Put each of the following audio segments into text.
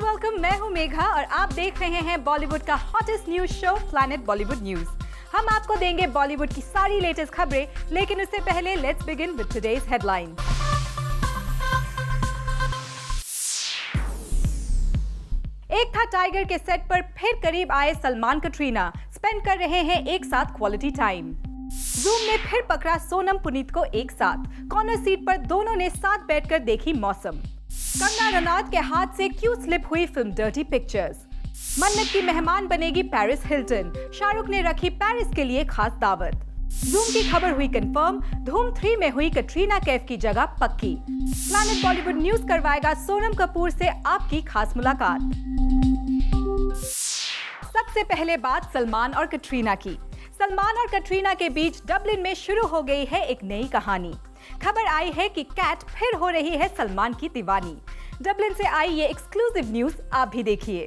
Welcome. मैं हूं मेघा और आप देख रहे हैं बॉलीवुड का hottest news show planet Bollywood news. हम आपको देंगे बॉलीवुड की सारी लेटेस्ट खबरें, लेकिन उससे पहले let's begin with today's headline. एक था टाइगर के सेट पर फिर करीब आए सलमान कटरीना, स्पेंड कर रहे हैं एक साथ क्वालिटी टाइम। जूम ने फिर पकड़ा सोनम पुनीत को एक साथ, कॉर्नर सीट पर दोनों ने साथ बैठकर देखी मौसम। कंगना रनौत के हाथ से क्यों स्लिप हुई फिल्म डर्टी पिक्चर्स। मन्नत की मेहमान बनेगी पेरिस हिल्टन, शाहरुख ने रखी पेरिस के लिए खास दावत। जूम की खबर हुई कंफर्म, धूम 3 में हुई कटरीना कैफ की जगह पक्की। प्लैनेट बॉलीवुड न्यूज करवाएगा सोनम कपूर से आपकी खास मुलाकात। सबसे पहले बात सलमान और कटरीना की। सलमान और कटरीना के बीच डबलिन में शुरू हो गई है एक नई कहानी। खबर आई है कि कैट फिर हो रही है सलमान की दीवानी। डबलिन से आई ये एक्सक्लूसिव न्यूज आप भी देखिए।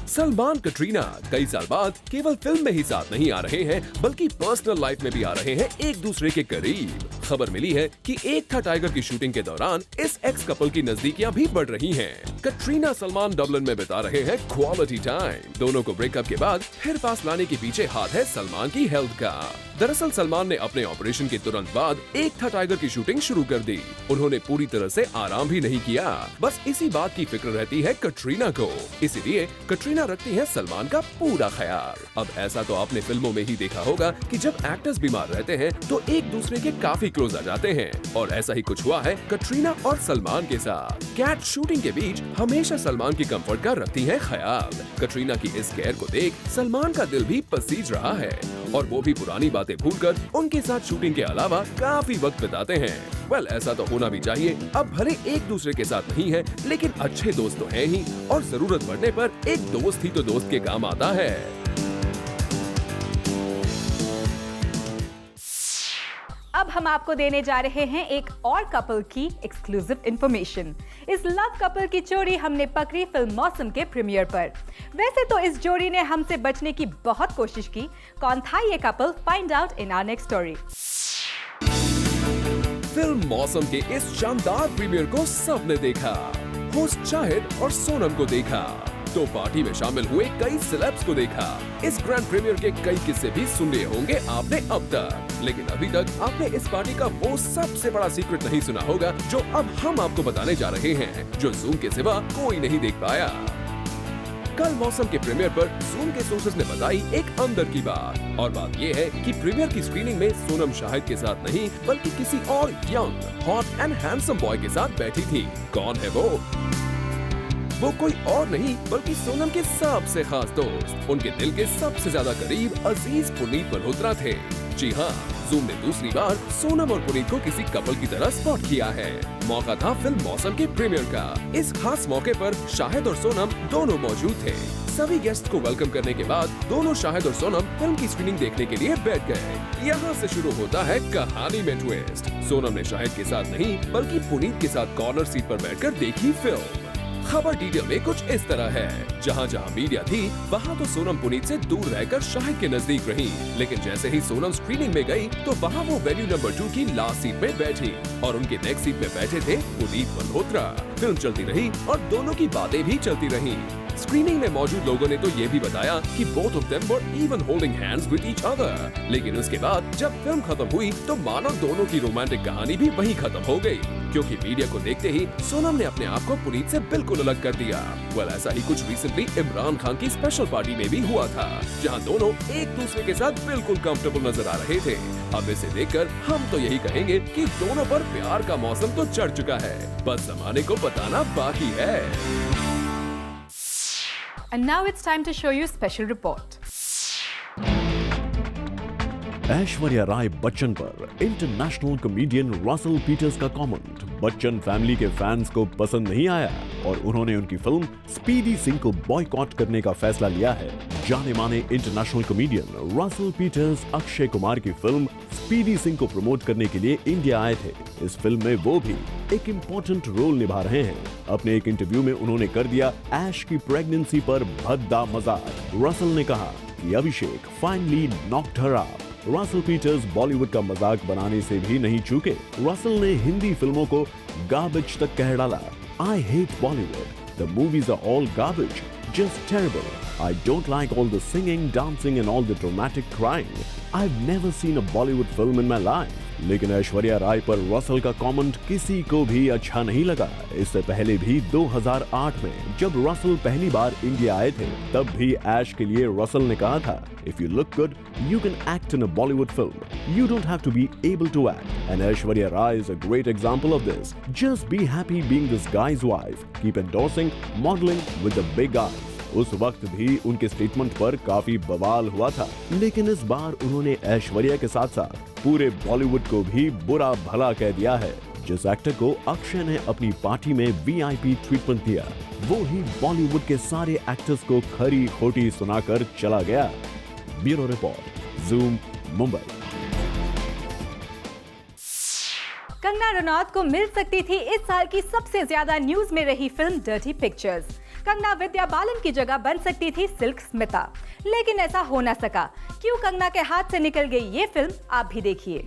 सलमान कटरीना कई साल बाद केवल फिल्म में ही साथ नहीं आ रहे हैं, बल्कि पर्सनल लाइफ में भी आ रहे हैं एक दूसरे के करीब। खबर मिली है कि एक था टाइगर की शूटिंग के दौरान इस एक्स कपल की नजदीकियां भी बढ़ रही हैं। कटरीना सलमान डबलिन में बिता रहे हैं क्वालिटी टाइम। दोनों को ब्रेकअप के बाद फिर पास लाने के पीछे हाथ है सलमान की हेल्थ का। दरअसल सलमान ने अपने ऑपरेशन के तुरंत बाद एक था टाइगर की शूटिंग शुरू कर दी। उन्होंने पूरी तरह से आराम भी नहीं किया, बस इसी बात की फिक्र रहती है कटरीना को। इसीलिए कटरीना रखती है सलमान का पूरा ख्याल। अब ऐसा तो आपने फिल्मों में ही देखा होगा कि जब एक्टर्स बीमार रहते हैं तो एक दूसरे के काफी क्लोज आ जाते हैं, और ऐसा ही कुछ हुआ है कटरीना और सलमान के साथ। कैट शूटिंग के बीच हमेशा सलमान की कंफर्ट का रखती है ख्याल। कटरीना की इस केयर को देख सलमान का दिल भी पसीज रहा है, और वो भी पुरानी बातें भूलकर उनके साथ शूटिंग के अलावा काफी वक्त बिताते हैं। वेल, ऐसा तो होना भी चाहिए। अब भले एक दूसरे के साथ नहीं है, लेकिन अच्छे दोस्त तो हैं ही, और जरूरत पड़ने पर एक दोस्त ही तो दोस्त के काम आता है। अब हम आपको देने जा रहे हैं एक और कपल की एक्सक्लूसिव इंफॉर्मेशन। इस लव कपल की चोरी हमने पकड़ी फिल्म मौसम के प्रीमियर पर। वैसे तो इस जोड़ी ने हमसे बचने की बहुत कोशिश की। कौन था ये couple? Find out in our next story. Film Mausam के इस शानदार प्रीमियर को सबने देखा। होस्ट शाहिद और सोनम को देखा, तो पार्टी में शामिल हुए कई सेलेब्स को देखा। इस ग्रैंड प्रीमियर के कई किस्से भी सुन लिए होंगे आपने अब तक, लेकिन अभी तक आपने इस पार्टी का वो सबसे बड़ा सीक्रेट नहीं सुना होगा जो अब हम आपको बताने जा रहे हैं, जो जूम के सिवा कोई नहीं देख पाया। कल मौसम के प्रीमियर पर जूम के सोर्सेज ने बताई एक अंदर की बात, और बात ये है कि प्रीमियर की स्क्रीनिंग में सोनम शाहिद के साथ नहीं, बल्कि किसी और young, hot and handsome boy के साथ बैठी थी। कौन है वो? वो कोई और नहीं बल्कि सोनम के सबसे खास दोस्त, उनके दिल के सबसे ज्यादा करीब अजीज पुनीत मल्होत्रा थे। जी हाँ, जूम ने दूसरी बार सोनम और पुनीत को किसी कपल की तरह स्पॉट किया है। मौका था फिल्म मौसम के प्रीमियर का। इस खास मौके पर शाहिद और सोनम दोनों मौजूद थे। सभी गेस्ट को वेलकम करने के बाद दोनों शाहिद और सोनम फिल्म की स्क्रीनिंग देखने के लिए बैठ गए। यहाँ से शुरू होता है कहानी में ट्विस्ट। सोनम ने शाहिद के साथ नहीं, बल्कि पुनीत के साथ कॉर्नर सीट पर बैठकर देखी फिल्म। खबर डिटेल में कुछ इस तरह है, जहाँ जहाँ मीडिया थी वहाँ तो सोनम पुनीत से दूर रहकर शाहिद के नजदीक रही, लेकिन जैसे ही सोनम स्क्रीनिंग में गई तो वहाँ वो वेन्यू नंबर 2 की लास्ट सीट में बैठी, और उनके नेक्स्ट सीट में बैठे थे पुनीत मल्होत्रा। फिल्म चलती रही और दोनों की बातें भी चलती रही। स्क्रीनिंग में मौजूद लोगों ने तो ये भी बताया कि both of them were even holding hands with each other. लेकिन उसके बाद जब फिल्म खत्म हुई तो मानो दोनों की रोमांटिक कहानी भी वहीं खत्म हो गई, क्योंकि मीडिया को देखते ही सोनम ने अपने आप को पुनीत से बिल्कुल अलग कर दिया। वेल, ऐसा ही कुछ रिसेंटली इमरान खान की स्पेशल पार्टी में भी हुआ था, जहां दोनों एक दूसरे के साथ बिल्कुल कंफर्टेबल नजर आ रहे थे। अब इसे देखकर हम तो यही कहेंगे कि दोनों पर प्यार का मौसम तो चढ़ चुका है, बस जमाने को बताना बाकी है। And now it's time to show you special report. Aishwarya Rai Bachchan पर इंटरनेशनल कॉमेडियन रसल पीटर्स का कमेंट बच्चन फैमिली के फैंस को पसंद नहीं आया, और उन्होंने उनकी फिल्म स्पीडी सिंह को बॉयकॉट करने का फैसला लिया है। जाने माने international comedian Russell Peters Akshay Kumar की फिल्म स्पीडी सिंह को प्रमोट करने के लिए इंडिया आए थे। इस फिल्म में वो भी एक इम्पोर्टेंट रोल निभा रहे हैं। अपने एक इंटरव्यू में उन्होंने कर दिया ऐश की प्रेगनेंसी पर भद्दा मजाक। रसल ने कहा कि Abhishek finally knocked her up. Russell Peters Bollywood का मजाक बनाने से भी नहीं चूके। रसल ने हिंदी फिल्मों को गार्बेज तक कह डाला। I hate Bollywood. The movies are all garbage, just terrible. I don't like all the singing, dancing and all the dramatic crying. I've never seen a Bollywood film in my life. लेकिन ऐश्वर्या राय पर Russell का comment किसी को भी अच्छा नहीं लगा। इससे पहले भी 2008 में जब रसल पहली बार इंडिया आए थे, तब भी ऐश के लिए रसल ने कहा था, If you look good, you can act in a Bollywood film. You don't have to be able to act. And Aishwarya Rai is a great example of this. Just be happy being this guy's wife. Keep endorsing, modeling with the big eyes. उस वक्त भी उनके statement पर काफी बवाल हुआ था, लेकिन इस बार उन्होंने ऐश्वर्या के साथ साथ पूरे बॉलीवुड को भी बुरा भला कह दिया है। जिस एक्टर को अक्षय ने अपनी पार्टी में VIP ट्रीटमेंट दिया, वो ही बॉलीवुड के सारे एक्टर्स को खरी खोटी सुनाकर चला गया। Bureau report, Zoom, Mumbai. Kangana Ranaut को मिल सकती थी इस साल की सबसे ज्यादा न्यूज में रही film dirty pictures. Kangana Vidya Balan की जगह बन सकती थी सिल्क स्मिता, लेकिन ऐसा हो न सका। क्यों कंगना के हाथ से निकल गई ये फिल्म, आप भी देखिए।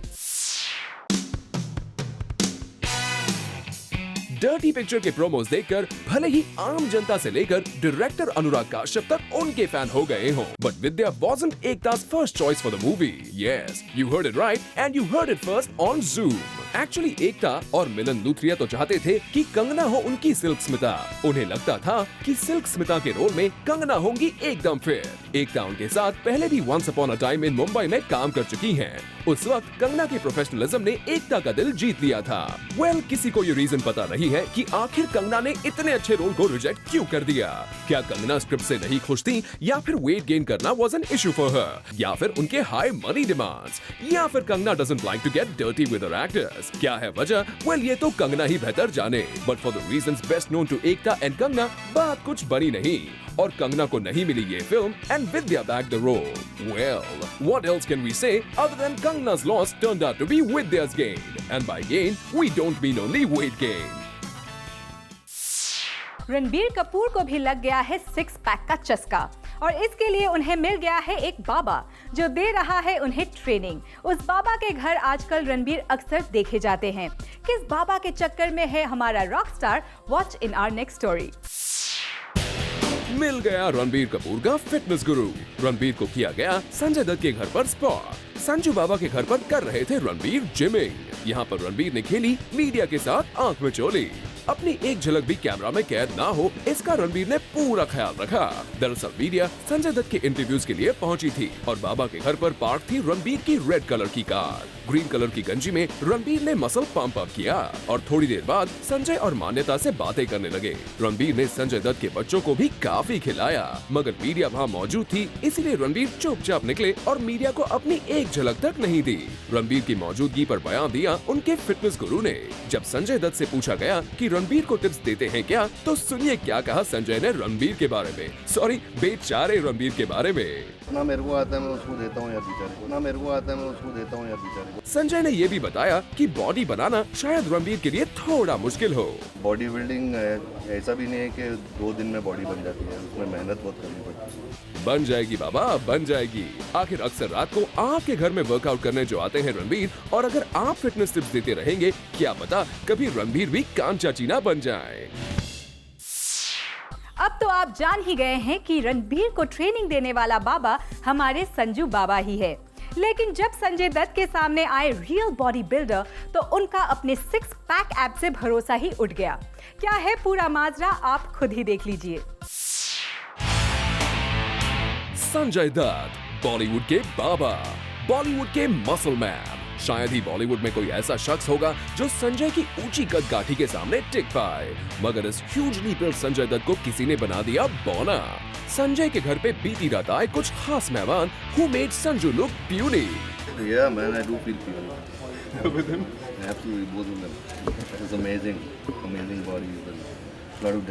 डर्टी पिक्चर के प्रोमोज देखकर भले ही आम जनता से लेकर डायरेक्टर अनुराग काश्यप तक उनके फैन हो गए हों, but Vidya wasn't एकता's first choice for the movie. Yes, you heard it right, and you heard it first on Zoom. Actually Ekta और मिलन लूथरिया तो चाहते थे कि कंगना हो उनकी सिल्क स्मिता। उन्हें लगता था कि सिल्क स्मिता के रोल में कंगना होंगी एकदम फिट। एकता उनके साथ पहले भी once upon a time in Mumbai में काम कर चुकी हैं। उस वक्त कंगना के प्रोफेशनलिज्म ने एकता का दिल जीत लिया था। किसी को ये रीजन पता नहीं है कि आखिर कंगना ने इतने अच्छे रोल को रिजेक्ट क्यों कर दिया। क्या कंगना स्क्रिप्ट से नहीं खुश थी, या फिर वेट गेन करना was an issue for her, या फिर उनके हाई मनी डिमांड्स, या फिर Kangana doesn't like to get dirty with her actors. क्या है वजह? ये तो कंगना ही बेहतर जाने। But for the reasons best known to Ekta and Kangana, बात कुछ बनी नहीं और कंगना को नहीं मिली ये film and Vidya bagged the role. What else can we say other than Kangana's loss turned out to be Vidya's gain, and by gain we don't mean only weight gain. Ranbir Kapoor को भी लग गया है सिक्स पैक का चस्का, और इसके लिए उन्हें मिल गया है एक बाबा जो दे रहा है उन्हें ट्रेनिंग। उस बाबा के घर आजकल रणबीर अक्सर देखे जाते हैं। किस बाबा के चक्कर में है हमारा rock star? Watch in our next story. मिल गया रणबीर कपूर का फिटनेस गुरु। रणबीर को किया गया संजय दत्त के घर पर स्पॉट। संजू बाबा के घर पर कर रहे थे रणबीर जिमिंग। यहाँ पर रणबीर ने खेली मीडिया के साथ आंख में चोली। अपनी एक झलक भी कैमरा में कैद ना हो, इसका रणबीर ने पूरा ख्याल रखा। दरअसल मीडिया संजय दत्त के इंटरव्यूज के लिए पहुंची थी और बाबा के घर पर पार्क थी रणबीर की रेड कलर की कार। ग्रीन कलर की गंजी में रणबीर ने मसल पंप अप किया और थोड़ी देर बाद संजय और मान्यता से बातें करने लगे। रणबीर ने संजय दत्त के बच्चों को भी काफी खिलाया, मगर मीडिया वहाँ मौजूद थी, इसीलिए रणबीर चुपचाप निकले और मीडिया को अपनी एक झलक तक नहीं दी। रणबीर की मौजूदगी पर बयान दिया उनके फिटनेस गुरु ने। जब संजय दत्त से पूछा गया कि रणबीर को टिप्स देते हैं क्या, तो सुनिए क्या कहा संजय ने रणबीर के बारे में, सॉरी बेचारे रणबीर के बारे में। ना मेरे को आता है मैं उसको देता हूँ या बेचारे को, ना मेरे को आता है मैं उसको देता हूँ या बेचारे को। संजय ने ये भी बताया कि बॉडी बनाना शायद रणबीर के लिए थोड़ा मुश्किल हो। बॉडी बिल्डिंग ऐसा भी नहीं है कि 2 दिन में बॉडी बन जाती है, उसमें मेहनत बहुत करनी पड़ती है। बन जाएगी बाबा, बन जाएगी। आखिर अक्सर रात को आपके घर में वर्कआउट करने जो आते हैं रणबीर, और अगर आप फिटनेस टिप्स देते रहेंगे, क्या पता कभी रणबीर भी कांचा चीना बन जाए। अब तो आप जान ही गए हैं कि रणबीर को ट्रेनिंग देने वाला बाबा हमारे संजू बाबा ही है। लेकिन जब संजय दत्त के सामने आए रियल बॉडी बिल्डर, तो उनका अपने सिक्स पैक ऐप से भरोसा ही उठ गया। क्या है पूरा माजरा, आप खुद ही देख लीजिए। संजय दत्त बॉलीवुड के बाबा, बॉलीवुड के मसल मैन। शायद ही बॉलीवुड में कोई ऐसा शख्स होगा जो संजय की ऊंची कद काठी के सामने टिक पाए, मगर इस ह्यूजली बिल्ड संजय दत्त को किसी ने बना दिया बौना। संजय के घर पे बीती रात आए कुछ खास मेहमान who made Sanju look puny. Yeah, man, I do feel puny with him. Absolutely, both of them. It's amazing, amazing body. Lot of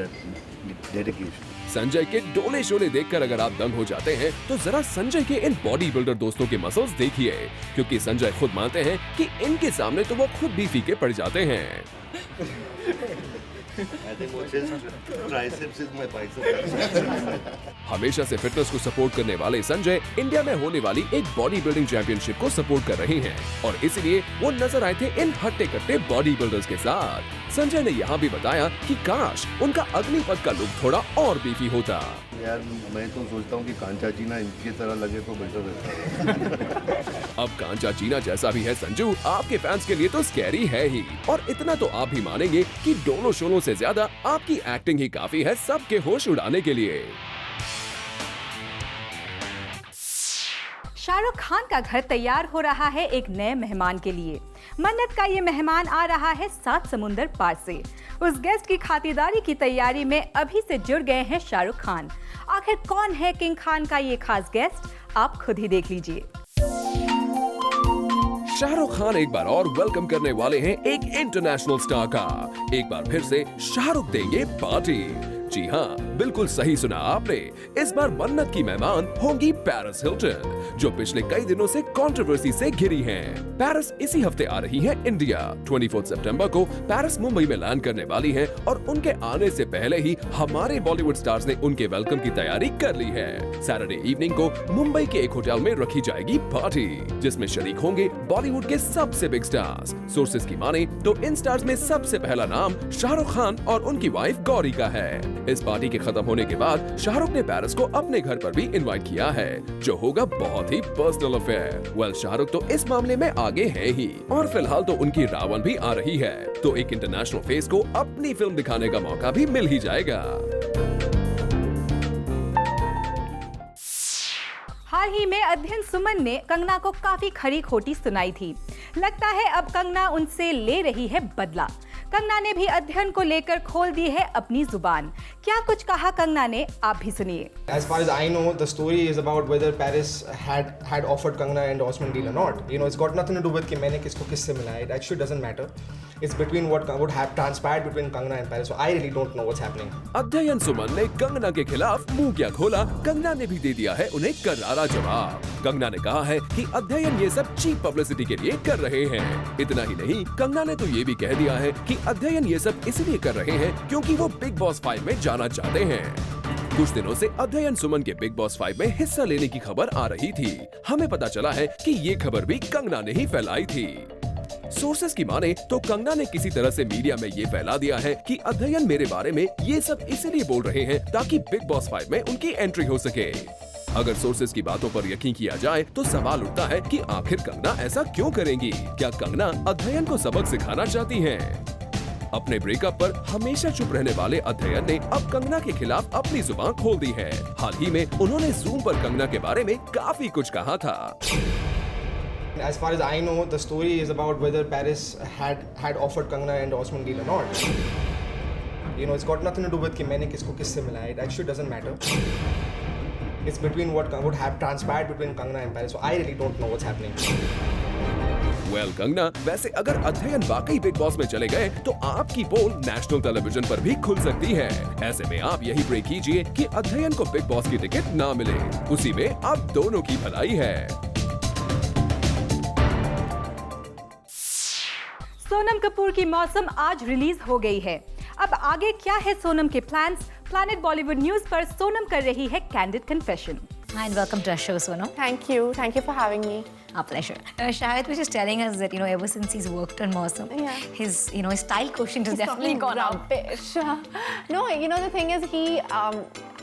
dedication. Sanjay के डोले शोले देखकर अगर आप दंग हो जाते हैं, तो जरा संजय के इन बॉडी बिल्डर दोस्तों के मसल्स देखिए, क्योंकि संजय खुद मानते हैं कि इनके सामने तो वो खुद भी फीके पड़ जाते हैं। हमेशा से फिटनेस को सपोर्ट करने वाले संजय इंडिया में होने वाली एक बॉडी बिल्डिंग चैंपियनशिप को सपोर्ट कर रहे हैं, और इसलिए वो नजर आए थे इन हट्टे कट्टे बॉडी बिल्डर्स के साथ। संजय ने यहाँ भी बताया कि काश उनका अग्निपथ का लुक थोड़ा और बीफी होता। यार मैं तो सोचता हूँ कि कांचा चीना इनकी तरह लगे तो बेटर रहता। अब कांचा चीना जैसा भी है संजू, आपके फैंस के लिए तो स्कैरी है ही, और इतना तो आप भी मानेंगे कि डोलो शोलों से ज्यादा आपकी एक्टिंग ही काफी है सबके होश उड़ाने के लिए। शाहरुख खान का घर तैयार हो रहा है एक नए मेहमान के लिए। मन्नत का ये मेहमान आ रहा है 7 समुंदर पार से। उस गेस्ट की खातिरदारी की तैयारी में अभी से जुड़ गए हैं शाहरुख खान। आखिर कौन है किंग खान का ये खास गेस्ट, आप खुद ही देख लीजिए। शाहरुख खान एक बार और वेलकम करने वाले हैं एक इंटरनेशनल स्टार का। एक बार फिर से शाहरुख देंगे पार्टी। जी हाँ, बिल्कुल सही सुना आपने। इस बार मन्नत की मेहमान होंगी पेरिस हिल्टन, जो पिछले कई दिनों से कंट्रोवर्सी से घिरी हैं। पेरिस इसी हफ्ते आ रही हैं इंडिया। 24 सितंबर को पेरिस मुंबई में लैंड करने वाली हैं और उनके आने से पहले ही हमारे बॉलीवुड स्टार्स ने उनके वेलकम की तैयारी कर ली है। सैटरडे इवनिंग को मुंबई के एक होटल में रखी जाएगी पार्टी, जिसमें शरीक होंगे बॉलीवुड के सबसे बिग स्टार्स। सोर्सेज की माने तो इन स्टार्स में सबसे पहला नाम शाहरुख खान और उनकी वाइफ गौरी का है। इस पार्टी के खत्म होने के बाद शाहरुख ने पेरिस को अपने घर पर भी इनवाइट किया है, जो होगा बहुत ही पर्सनल अफेयर। वेल, शाहरुख तो इस मामले में आगे है ही, और फिलहाल तो उनकी रावण भी आ रही है, तो एक इंटरनेशनल फेस को अपनी फिल्म दिखाने का मौका भी मिल ही जाएगा। हाल ही में अध्ययन सुमन ने कंगना को काफी खरी खोटी सुनाई थी। लगता है अब कंगना उनसे ले रही है बदला। कंगना ने भी अध्ययन को लेकर खोल दी है अपनी जुबान। क्या कुछ कहा कंगना ने, आप भी सुनिए। As far as I know, the story is about whether Paris had offered Kangana endorsement deal or not. You know, it's got nothing to do with कि मैंने किसको किससे मिलाया. It actually doesn't matter. It's between what have transpired between Kangana and Paris. So I really don't know what's happening. अध्ययन सुमन ने कंगना के खिलाफ मुंह क्या खोला, कंगना ने भी दे दिया है उन्हें करारा जवाब। कंगना ने कहा है कि अध्ययन ये सब चीप पब्लिसिटी के लिए कर रहे हैं। इतना ही नहीं, कंगना ने तो ये भी कह दिया है कि अध्ययन ये सब इसलिए कर रहे हैं क्योंकि वो बिग बॉस 5 में जाना चाहते हैं। कुछ दिनों से अध्ययन सुमन के बिग बॉस 5 में हिस्सा लेने की खबर आ रही थी। हमें पता चला है कि ये खबर भी कंगना ने ही फैलाई थी। सोर्सेस की माने तो कंगना ने किसी तरह से मीडिया में ये फैला दिया है कि अध्ययन मेरे बारे में ये सब इसलिए बोल रहे हैं ताकि बिग बॉस 5 में उनकी एंट्री हो सके। अगर सोर्सेस की बातों पर यकीन किया जाए तो सवाल उठता है कि आखिर कंगना ऐसा क्यों करेंगी? क्या कंगना अध्ययन को सबक सिखाना चाहती हैं? अपने ब्रेकअप पर हमेशा चुप रहने वाले अध्ययन ने अब कंगना के खिलाफ अपनी जुबान खोल दी है। हाल ही में उन्होंने जूम पर कंगना के बारे में काफी कुछ कहा था। As far as I know, the story is about whether Paris had offered Kangana endorsement deal or not. You know, it's got nothing to do with कि मैंने किसको किससे मिलाया. It actually doesn't matter. It's between what have transpired between Kangana and Paris. So I really don't know what's happening. Well Kangana, वैसे अगर अध्ययन वाकई big boss में चले गए तो आपकी पोल नेशनल टेलीविजन पर भी खुल सकती है। ऐसे में आप यही प्रे कीजिए कि अध्ययन को बिग बॉस की टिकट ना मिले। उसी में आप दोनों की भलाई है। सोनम कपूर की मौसम आज रिलीज हो गई है। अब आगे क्या है सोनम के प्लान्स? प्लैनेट बॉलीवुड न्यूज पर सोनम कर रही है candid confession. Hi and welcome to our show, Sonam. Thank you. Thank you for having me. Our pleasure. Shahid was just telling us that, ever since he's worked on Mausam, Yeah. his, his style quotient has definitely gone up. Rubbish. No, the thing is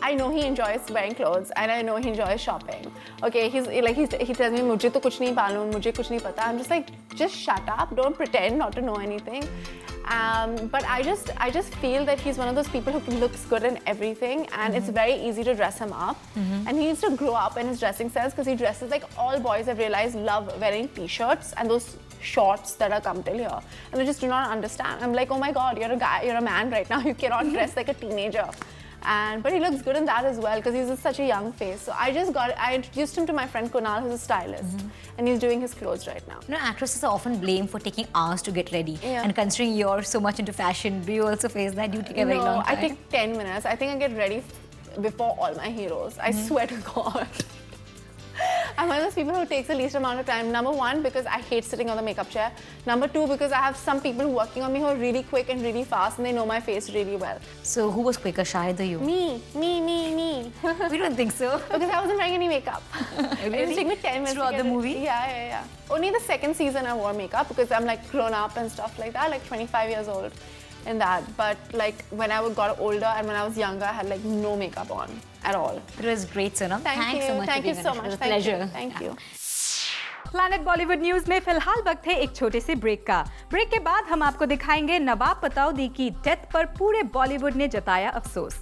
I know he enjoys wearing clothes and I know he enjoys shopping. Okay, he tells me, मुझे तो कुछ नहीं मालूम, मुझे कुछ नहीं पता. I'm just like, just shut up. Don't pretend not to know anything. But I just feel that he's one of those people who looks good in everything, and it's very easy to dress him up. And he needs to grow up in his dressing sense because he dresses like all boys, I've realized, love wearing t-shirts and those shorts that are come till here, and I just do not understand. I'm like, oh my god, you're a guy, you're a man right now, you cannot dress like a teenager. But he looks good in that as well because he's such a young face. So I introduced him to my friend Kunal, who's a stylist, and he's doing his clothes right now. Actresses are often blamed for taking hours to get ready. Yeah. And considering you're so much into fashion, do you also face that? Do you take a very long time? I take 10 minutes. I think I get ready before all my heroes. I swear to God. I'm one of those people who takes the least amount of time. Number one, because I hate sitting on the makeup chair. Number two, because I have some people working on me who are really quick and really fast and they know my face really well. So who was quicker, Shahid or you? Me. We don't think so. Because I wasn't wearing any makeup. Really? It just took me 10 minutes Throughout to get the movie? Yeah. Only the second season I wore makeup because I'm like grown up and stuff like that, like 25 years old. in that. But like when I got older and when I was younger, I had like no makeup on at all. It was great, Sonam. Thank Thanks you. so much. Thank for you being so on the show. much. It was a pleasure. Thank you. Planet Bollywood news में फिलहाल वक्त है एक छोटे से break का। Break के बाद हम आपको दिखाएंगे नवाब पटौदी की डेथ पर पूरे बॉलीवुड ने जताया अफसोस।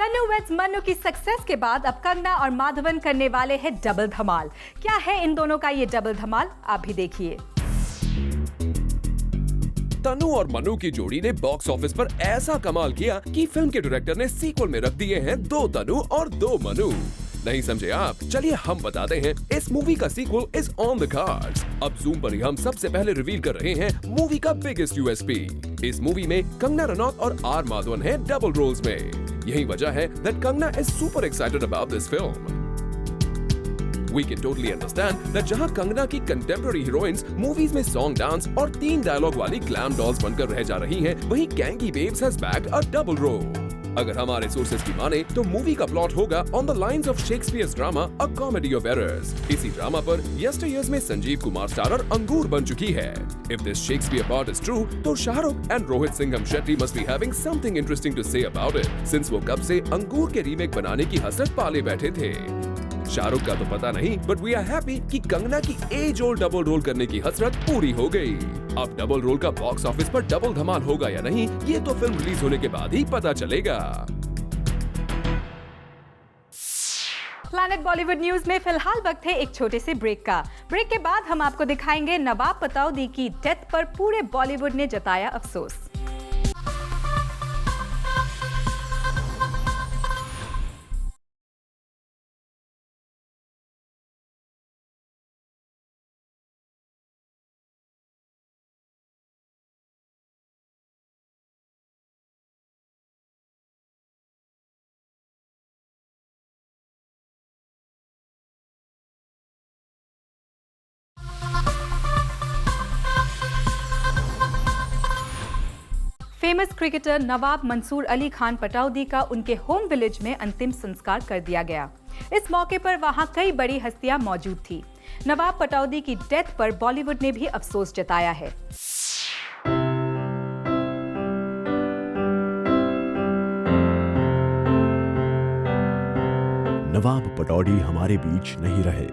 तन्नू वेड्स मन्नू की सक्सेस के बाद अब कंगना और माधवन करने वाले हैं डबल धमाल। क्या है इन दोनों का ये डबल धमाल, आप भी देखिए। तन्नू और मनु की जोड़ी ने बॉक्स ऑफिस पर ऐसा कमाल किया कि फिल्म के डायरेक्टर ने सीक्वल में रख दिए हैं 2 तन्नू और 2 मनु। नहीं समझे आप? चलिए हम बताते हैं। इस मूवी का sequel is on the cards. अब जूम पर ही हम सबसे पहले रिवील कर रहे हैं मूवी का बिगेस्ट यूएसपी। इस मूवी में कंगना रनौत और आर माधवन हैं डबल रोल्स में। यही वजह है that Kangna is super excited about this film. We can totally understand that जहां कंगना की कंटेम्पररी हीरोइंस मूवीज में सॉन्ग डांस और 3 डायलॉग वाली ग्लैम डॉल्स बनकर रह जा रही हैं, वहीं कैंगी बेब्स has bagged a double role. अगर हमारे सोर्सेज की माने तो मूवी का प्लॉट होगा on the lines of Shakespeare's drama a comedy of errors. इसी ड्रामा पर यस्टरयर्स में संजीव कुमार स्टारर अंगूर बन चुकी है। If this Shakespeare part is true, तो Shahrukh and Rohit Singham Shetty must be having something interesting to say about it, since वो कब से अंगूर के रीमेक बनाने की हसरत पाले बैठे थे। शाहरुख का तो पता नहीं, बट वी आर हैप्पी कि कंगना की एज ओल्ड डबल रोल करने की हसरत पूरी हो गई। अब डबल रोल का बॉक्स ऑफिस पर डबल धमाल होगा या नहीं, ये तो फिल्म रिलीज होने के बाद ही पता चलेगा। प्लैनेट बॉलीवुड न्यूज में फिलहाल वक्त है एक छोटे से ब्रेक का। ब्रेक के बाद हम आपको दिखाएंगे नवाब पटौदी की डेथ पर पूरे बॉलीवुड ने जताया अफसोस। फेमस क्रिकेटर नवाब मंसूर अली खान पटौदी का उनके होम विलेज में अंतिम संस्कार कर दिया गया। इस मौके पर वहां कई बड़ी हस्तियां मौजूद थी। नवाब पटौदी की डेथ पर बॉलीवुड ने भी अफसोस जताया है। नवाब पटौदी हमारे बीच नहीं रहे।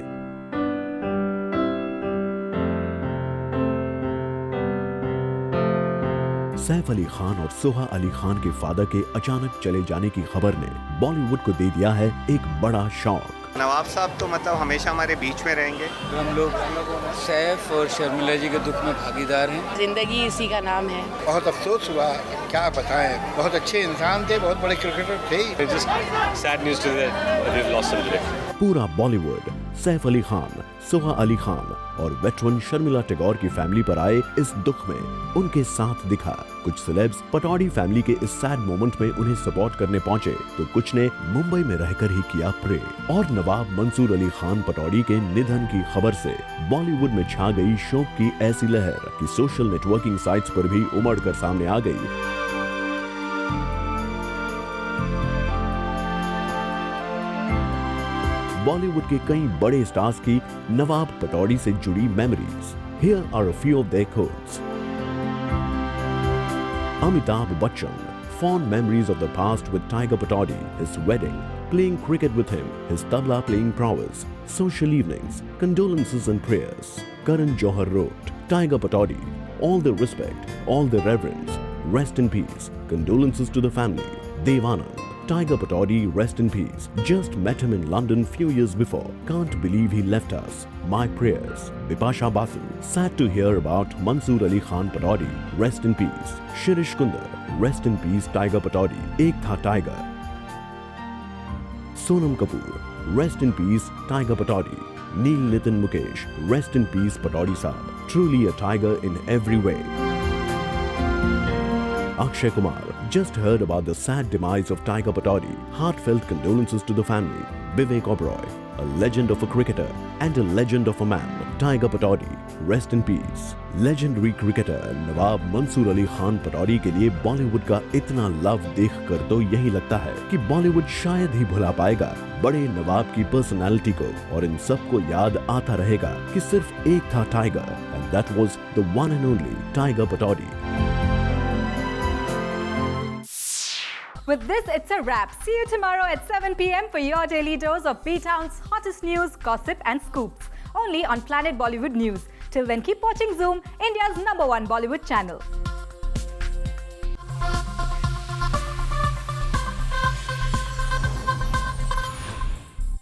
सैफ अली खान और सोहा अली खान के फादर के अचानक चले जाने की खबर ने बॉलीवुड को दे दिया है एक बड़ा शॉक। नवाब साहब तो मतलब हमेशा हमारे बीच में रहेंगे। हम लोग सैफ और शर्मिला जी के दुख में भागीदार हैं। जिंदगी इसी का नाम है। बहुत अफसोस हुआ, क्या बताएं। बहुत अच्छे इंसान थे, बहुत बड़े क्रिकेटर थे। पूरा बॉलीवुड सैफ अली खान, सोहा अली खान और वेटरन शर्मिला टैगोर की फैमिली पर आए इस दुख में उनके साथ दिखा। कुछ सेलेब्स पटौदी फैमिली के इस सैड मोमेंट में उन्हें सपोर्ट करने पहुंचे, तो कुछ ने मुंबई में रहकर ही किया प्रे। और नवाब मंसूर अली खान पटौदी के निधन की खबर से बॉलीवुड में छा गई शोक की ऐसी लहर कि सोशल नेटवर्किंग साइट्स पर भी उमड़कर सामने आ गई। बॉलीवुड के कई बड़े स्टार्स की नवाब पटौदी से जुड़ी memories. Here are a few of their quotes. Amitabh Bachchan, fond memories of the past with Tiger Pataudi, his wedding, playing cricket with him, his tabla playing prowess, social evenings, condolences and prayers. Karan Johar wrote, Tiger Pataudi, all the respect, all the reverence, rest in peace, condolences to the family. Dev Anand, Tiger Pataudi, rest in peace. Just met him in London few years before. Can't believe he left us. My prayers. Bipasha Basu, sad to hear about Mansoor Ali Khan Pataudi, rest in peace. Shirish Kundar, rest in peace Tiger Pataudi. Ek tha Tiger. Sonam Kapoor, rest in peace Tiger Pataudi. Neil Nitin Mukesh, rest in peace Pataudi Saab. Truly a tiger in every way. Akshay Kumar just heard about the sad demise of Tiger Pataudi. Heartfelt condolences to the family. Vivek Oberoi, a legend of a cricketer and a legend of a man. Tiger Pataudi, rest in peace. Legendary cricketer नवाब मंसूर अली खान पटौदी के लिए बॉलीवुड का इतना love देखकर तो यही लगता है कि बॉलीवुड शायद ही भुला पाएगा बड़े नवाब की पर्सनालिटी को, और इन सबको याद आता रहेगा कि सिर्फ एक था tiger, and that was the one and only tiger Pataudi. With this, it's a wrap. See you tomorrow at 7 p.m. for your daily dose of B-Town's hottest news, gossip and scoops. Only on Planet Bollywood News. Till then, keep watching Zoom, India's #1 Bollywood channel.